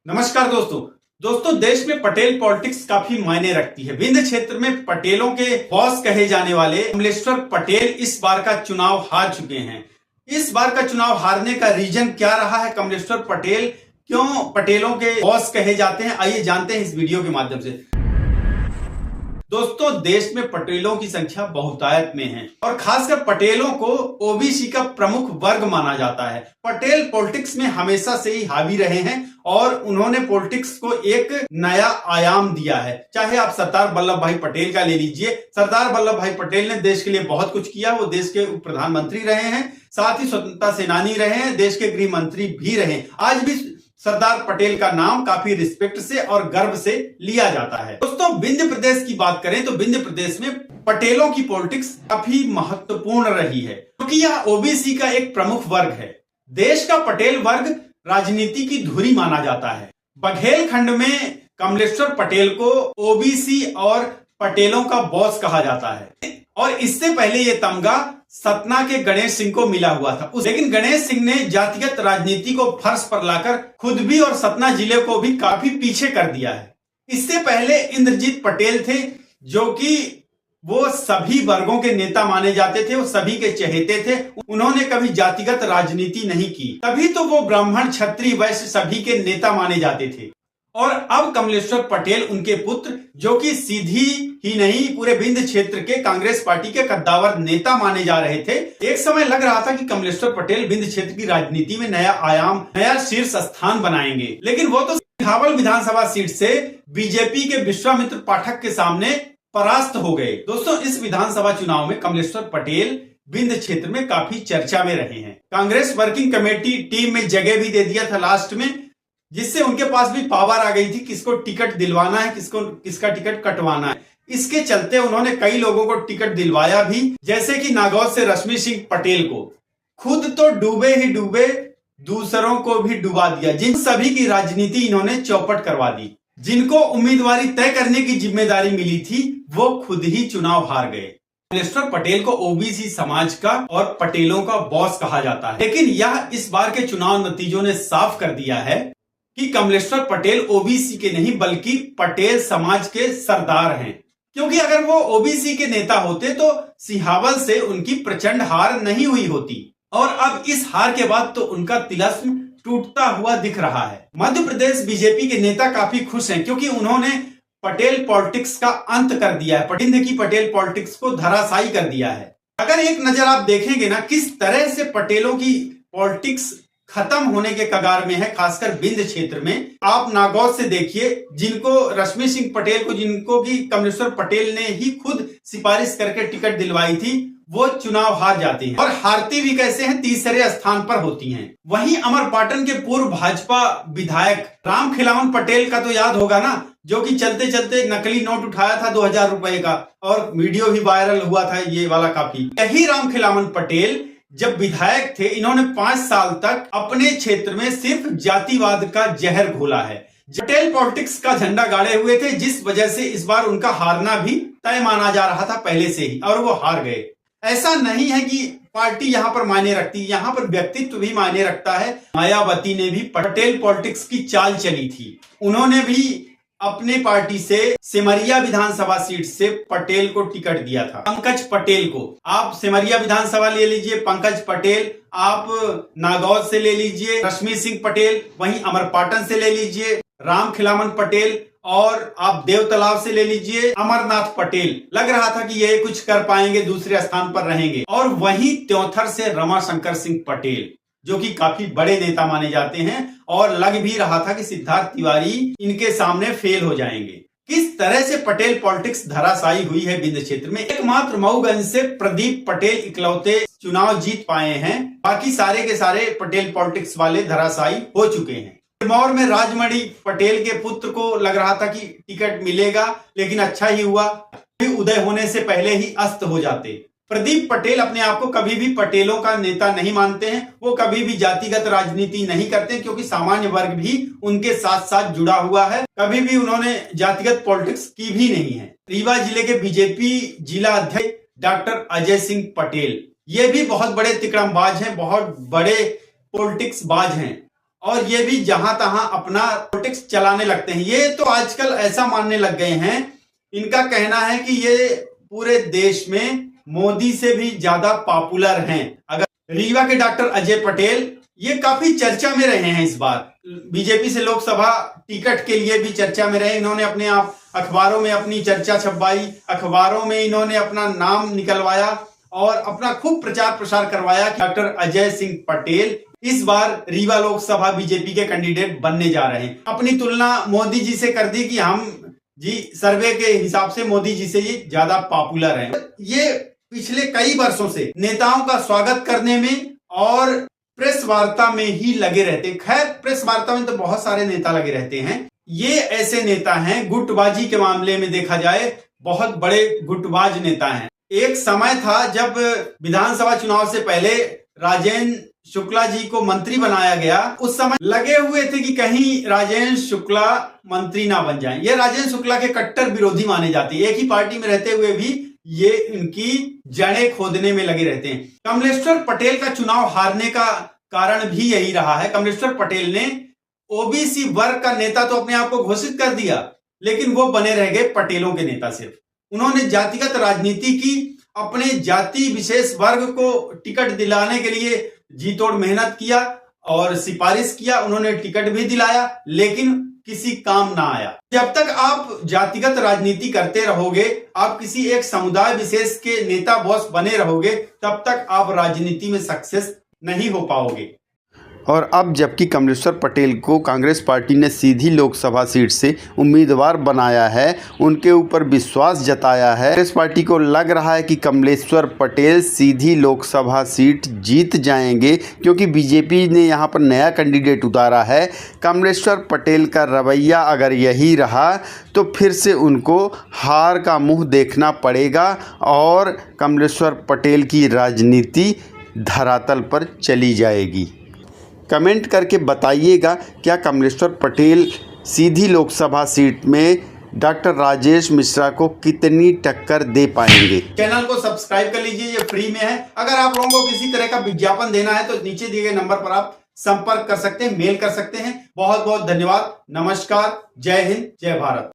नमस्कार दोस्तों देश में पटेल पॉलिटिक्स काफी मायने रखती है। विंध्य क्षेत्र में पटेलों के बॉस कहे जाने वाले कमलेश्वर पटेल इस बार का चुनाव हार चुके हैं। इस बार का चुनाव हारने का रीजन क्या रहा है? कमलेश्वर पटेल क्यों पटेलों के बॉस कहे जाते हैं, आइए जानते हैं इस वीडियो के माध्यम से। दोस्तों, देश में पटेलों की संख्या बहुतायत में है और खासकर पटेलों को ओबीसी का प्रमुख वर्ग माना जाता है। पटेल पॉलिटिक्स में हमेशा से ही हावी रहे हैं और उन्होंने पॉलिटिक्स को एक नया आयाम दिया है। चाहे आप सरदार वल्लभ भाई पटेल का ले लीजिए, सरदार वल्लभ भाई पटेल ने देश के लिए बहुत कुछ किया। वो देश के प्रधानमंत्री रहे हैं, साथ ही स्वतंत्रता सेनानी रहे हैं, देश के गृह मंत्री भी रहे हैं। आज भी सरदार पटेल का नाम काफी रिस्पेक्ट से और गर्व से लिया जाता है। दोस्तों, विंध्य प्रदेश की बात करें तो विंध्य प्रदेश में पटेलों की पॉलिटिक्स काफी महत्वपूर्ण रही है क्योंकि यह ओबीसी का एक प्रमुख वर्ग है। देश का पटेल वर्ग राजनीति की धुरी माना जाता है। बघेल खंड में कमलेश्वर पटेल को ओबीसी और पटेलों का बॉस कहा जाता है और इससे पहले ये तमगा सतना के गणेश सिंह को मिला हुआ था। लेकिन गणेश सिंह ने जातिगत राजनीति को फर्श पर लाकर खुद भी और सतना जिले को भी काफी पीछे कर दिया है। इससे पहले इंद्रजीत पटेल थे जो कि वो सभी वर्गों के नेता माने जाते थे, वो सभी के चहेते थे। उन्होंने कभी जातिगत राजनीति नहीं की, तभी तो वो ब्राह्मण क्षत्रिय वैश्य सभी के नेता माने जाते थे। और अब कमलेश्वर पटेल उनके पुत्र, जो कि सीधी ही नहीं पूरे विंध्य क्षेत्र के कांग्रेस पार्टी के कद्दावर नेता माने जा रहे थे। एक समय लग रहा था कि कमलेश्वर पटेल विंध्य क्षेत्र की राजनीति में नया आयाम, नया शीर्ष स्थान बनाएंगे, लेकिन वो तो सिंहावल विधानसभा सीट से बीजेपी के विश्वामित्र पाठक के सामने परास्त हो गए। दोस्तों, इस विधानसभा चुनाव में कमलेश्वर पटेल विंध्य क्षेत्र में काफी चर्चा में रहे हैं। कांग्रेस वर्किंग कमेटी टीम में जगह भी दे दिया था लास्ट में, जिससे उनके पास भी पावर आ गई थी किसको टिकट दिलवाना है, किसका टिकट कटवाना है। इसके चलते उन्होंने कई लोगों को टिकट दिलवाया भी, जैसे कि नागौर से रश्मि सिंह पटेल को। खुद तो डूबे ही डूबे, दूसरों को भी डुबा दिया। जिन सभी की राजनीति इन्होंने चौपट करवा दी। जिनको उम्मीदवारी तय करने की जिम्मेदारी मिली थी वो खुद ही चुनाव हार गए। कमलेश्वर पटेल को ओबीसी समाज का और पटेलों का बॉस कहा जाता है, लेकिन यह इस बार के चुनाव नतीजों ने साफ कर दिया है कि कमलेश्वर पटेल ओबीसी के नहीं बल्कि पटेल समाज के सरदार हैं। क्योंकि अगर वो ओबीसी के नेता होते तो सिंहावल से उनकी प्रचंड हार नहीं हुई होती और अब इस हार के बाद तो उनका तिलस्म टूटता हुआ दिख रहा है। मध्य प्रदेश बीजेपी के नेता काफी खुश हैं क्योंकि उन्होंने पटेल पॉलिटिक्स का अंत कर दिया है, विंध्य की पटेल पॉलिटिक्स को धराशायी कर दिया है। अगर एक नजर आप देखेंगे ना किस तरह से पटेलों की पॉलिटिक्स खत्म होने के कगार में है, खासकर विंध्य क्षेत्र में। आप नागौर से देखिए, जिनको रश्मि सिंह पटेल को, जिनको की कमलेश्वर पटेल ने ही खुद सिफारिश करके टिकट दिलवाई थी, वो चुनाव हार जाती हैं और हारती भी कैसे हैं, तीसरे स्थान पर होती हैं। वहीं अमरपाटन के पूर्व भाजपा विधायक रामखिलावन पटेल का तो याद होगा ना, जो कि चलते चलते नकली नोट उठाया था 2000 रुपए का और वीडियो भी वायरल हुआ था ये वाला काफी। यही रामखिलावन पटेल जब विधायक थे, इन्होंने 5 साल तक अपने क्षेत्र में सिर्फ जातिवाद का जहर घोला है। पटेल पॉलिटिक्स का झंडा गाड़े हुए थे, जिस वजह से इस बार उनका हारना भी तय माना जा रहा था पहले से ही, और वो हार गए। ऐसा नहीं है कि पार्टी यहाँ पर मायने रखती, यहाँ पर व्यक्तित्व भी मायने रखता है। मायावती ने भी पटेल पॉलिटिक्स की चाल चली थी। उन्होंने भी अपने पार्टी से सिमरिया विधानसभा सीट से पटेल को टिकट दिया था, पंकज पटेल को। आप सिमरिया विधानसभा ले लीजिए पंकज पटेल, आप नागौर से ले लीजिए रश्मि सिंह पटेल, वहीं अमरपाटन से ले लीजिए रामखिलावन पटेल, और आप देवतलाव से ले लीजिए अमरनाथ पटेल। लग रहा था कि ये कुछ कर पाएंगे, दूसरे स्थान पर रहेंगे। और वहीं त्योंथर से रमाशंकर सिंह पटेल, जो कि काफी बड़े नेता माने जाते हैं, और लग भी रहा था कि सिद्धार्थ तिवारी इनके सामने फेल हो जाएंगे। किस तरह से पटेल पॉलिटिक्स धराशायी हुई है विंध्य क्षेत्र में। एकमात्र मऊगंज से प्रदीप पटेल इकलौते चुनाव जीत पाए हैं, बाकी सारे के सारे पटेल पॉलिटिक्स वाले धराशायी हो चुके हैं। सिरमौर में राजमणि पटेल के पुत्र को लग रहा था कि टिकट मिलेगा, लेकिन अच्छा ही हुआ, उदय होने से पहले ही अस्त हो जाते। प्रदीप पटेल अपने आप को कभी भी पटेलों का नेता नहीं मानते हैं, वो कभी भी जातिगत राजनीति नहीं करते क्योंकि सामान्य वर्ग भी उनके साथ साथ जुड़ा हुआ है। कभी भी उन्होंने जातिगत पॉलिटिक्स की भी नहीं है। रीवा जिले के बीजेपी जिला अध्यक्ष डॉक्टर अजय सिंह पटेल, ये भी बहुत बड़े तिकड़मबाज हैं, बहुत बड़े पॉलिटिक्स बाज हैं। और ये भी जहां तहां अपना पॉलिटिक्स चलाने लगते हैं। ये तो आजकल ऐसा मानने लग गए हैं, इनका कहना है कि ये पूरे देश में मोदी से भी ज्यादा पॉपुलर हैं। अगर रीवा के डॉक्टर अजय पटेल ये काफी चर्चा में रहे हैं, इस बार बीजेपी से लोकसभा टिकट के लिए भी चर्चा में रहे। इन्होंने अपने आप अखबारों में अपनी चर्चा छपवाई, अखबारों में इन्होंने अपना नाम निकलवाया और अपना खूब प्रचार प्रसार करवाया कि डॉक्टर अजय सिंह पटेल इस बार रीवा लोकसभा बीजेपी के कैंडिडेट बनने जा रहे हैं। अपनी तुलना मोदी जी से कर दी कि हम जी सर्वे के हिसाब से मोदी जी से ये ज्यादा पॉपुलर हैं। ये पिछले कई वर्षों से नेताओं का स्वागत करने में और प्रेस वार्ता में ही लगे रहते हैं। खैर, प्रेस वार्ता में तो बहुत सारे नेता लगे रहते हैं। ये ऐसे नेता हैं, गुटबाजी के मामले में देखा जाए बहुत बड़े गुटबाज नेता हैं। एक समय था जब विधानसभा चुनाव से पहले राजेंद्र शुक्ला जी को मंत्री बनाया गया, उस समय लगे हुए थे कि कहीं राजेंद्र शुक्ला मंत्री ना बन जाएं। ये राजेंद्र शुक्ला के कट्टर विरोधी माने जाते हैं। एक ही पार्टी में रहते हुए भी ये इनकी जड़ें खोदने में लगे रहते हैं। कमलेश्वर पटेल का चुनाव हारने का कारण भी यही रहा है। कमलेश्वर पटेल ने ओबीसी वर्ग का नेता तो अपने आप को घोषित कर दिया, लेकिन वो बने रह गए पटेलों के नेता। सिर्फ उन्होंने जातिगत राजनीति की, अपने जाति विशेष वर्ग को टिकट दिलाने के लिए जी तोड़ मेहनत किया और सिफारिश किया। उन्होंने टिकट भी दिलाया, लेकिन किसी काम ना आया। जब तक आप जातिगत राजनीति करते रहोगे, आप किसी एक समुदाय विशेष के नेता बॉस बने रहोगे, तब तक आप राजनीति में सक्सेस नहीं हो पाओगे। और अब जबकि कमलेश्वर पटेल को कांग्रेस पार्टी ने सीधी लोकसभा सीट से उम्मीदवार बनाया है, उनके ऊपर विश्वास जताया है, कांग्रेस पार्टी को लग रहा है कि कमलेश्वर पटेल सीधी लोकसभा सीट जीत जाएंगे, क्योंकि बीजेपी ने यहां पर नया कैंडिडेट उतारा है। कमलेश्वर पटेल का रवैया अगर यही रहा तो फिर से उनको हार का मुंह देखना पड़ेगा और कमलेश्वर पटेल की राजनीति धरातल पर चली जाएगी। कमेंट करके बताइएगा, क्या कमलेश्वर पटेल सीधी लोकसभा सीट में डॉक्टर राजेश मिश्रा को कितनी टक्कर दे पाएंगे। चैनल को सब्सक्राइब कर लीजिए, ये फ्री में है। अगर आप लोगों को किसी तरह का विज्ञापन देना है तो नीचे दिए गए नंबर पर आप संपर्क कर सकते हैं, मेल कर सकते हैं। बहुत बहुत धन्यवाद। नमस्कार, जय हिंद, जय भारत।